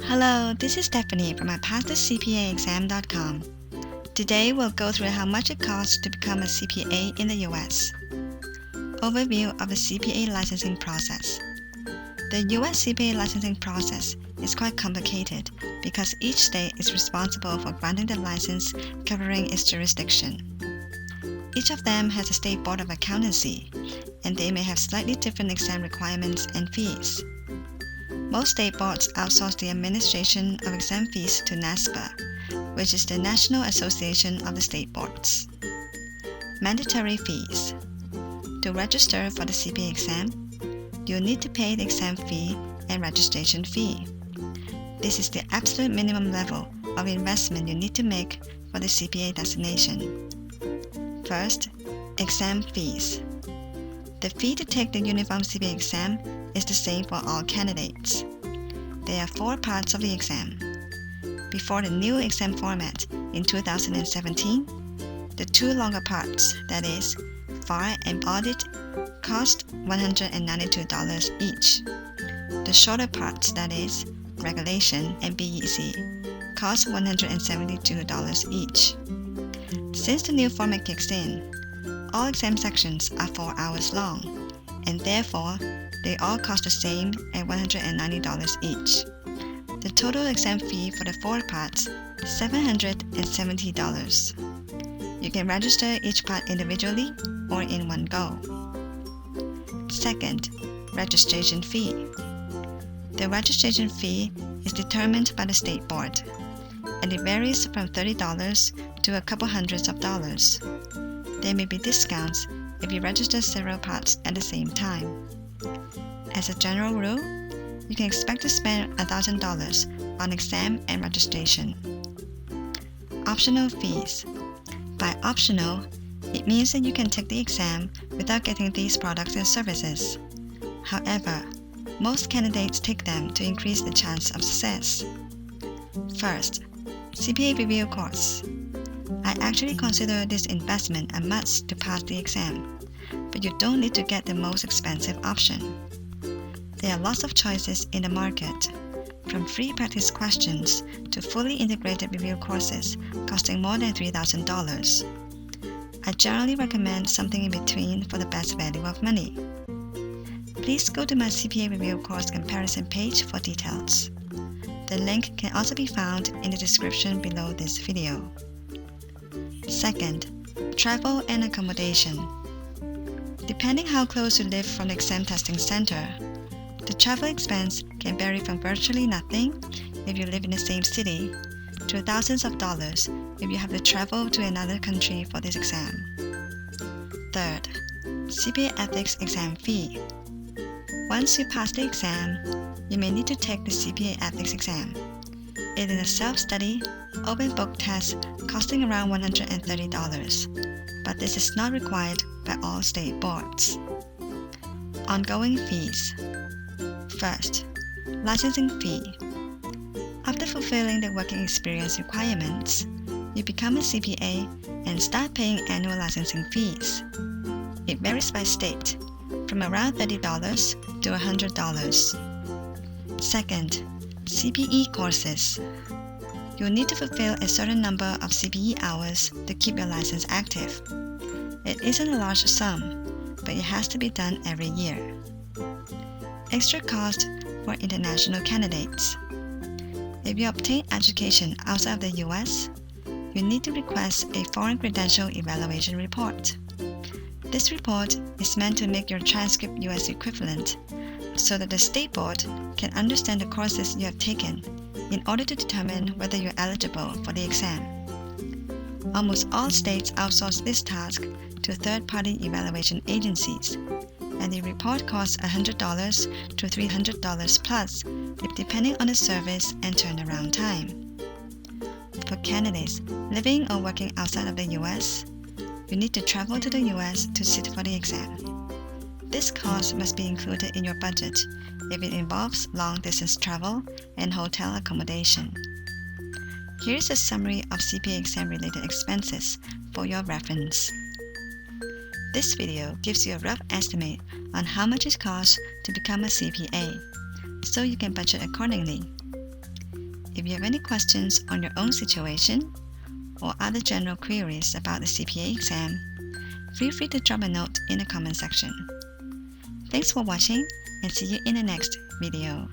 Hello, this is Stephanie from mypastthecpaexam.com. Today we'll go through how much it costs to become a CPA in the US. Overview of the CPA licensing process. The US CPA licensing process is quite complicated because each state is responsible for granting the license covering its jurisdiction. Each of them has a state board of accountancy, and they may have slightly different exam requirements and fees. Most state boards outsource the administration of exam fees to NASBA, which is the National Association of the State Boards. Mandatory fees. To register for the CPA exam, you'll need to pay the exam fee and registration fee. This is the absolute minimum level of investment you need to make for the CPA designation. First, exam fees. The fee to take the Uniform CPA exam is the same for all candidates. There are 4 parts of the exam. Before the new exam format in 2017, the 2 longer parts, that is, FAR and Audit, cost $192 each. The shorter parts, that is, Regulation and BEC, cost $172 each. Since the new format kicks in, all exam sections are 4 hours long, and therefore, they all cost the same at $190 each. The total exam fee for the 4 parts is $770. You can register each part individually or in one go. Second, registration fee. The registration fee is determined by the state board, and it varies from $30 to a couple hundreds of dollars. There may be discounts if you register several parts at the same time. As a general rule, you can expect to spend $1,000 on exam and registration. Optional fees. By optional, it means that you can take the exam without getting these products and services. However, most candidates take them to increase the chance of success. First, CPA review course. I actually consider this investment a must to pass the exam, but you don't need to get the most expensive option. There are lots of choices in the market, from free practice questions to fully integrated review courses costing more than $3,000. I generally recommend something in between for the best value of money. Please go to my CPA review course comparison page for details. The link can also be found in the description below this video. Second, travel and accommodation. Depending how close you live from the exam testing center, the travel expense can vary from virtually nothing if you live in the same city to thousands of dollars if you have to travel to another country for this exam. Third, CPA ethics exam fee. Once you pass the exam, you may need to take the CPA ethics exam. It is a self-study, open book test costing around $130, but this is not required by all state boards. Ongoing fees. First, licensing fee. After fulfilling the working experience requirements, you become a CPA and start paying annual licensing fees. It varies by state, from around $30 to $100. Second, CPE courses. You'll need to fulfill a certain number of CPE hours to keep your license active. It isn't a large sum, but it has to be done every year. Extra cost for international candidates. If you obtain education outside of the US, you need to request a foreign credential evaluation report. This report is meant to make your transcript US equivalent so that the state board can understand the courses you have taken in order to determine whether you're eligible for the exam. Almost all states outsource this task to third-party evaluation agencies, and the report costs $100 to $300 plus, depending on the service and turnaround time. For candidates living or working outside of the US, you need to travel to the US to sit for the exam. This cost must be included in your budget if it involves long-distance travel and hotel accommodation. Here is a summary of CPA exam-related expenses for your reference. This video gives you a rough estimate on how much it costs to become a CPA, so you can budget accordingly. If you have any questions on your own situation or other general queries about the CPA exam, feel free to drop a note in the comment section. Thanks for watching and see you in the next video.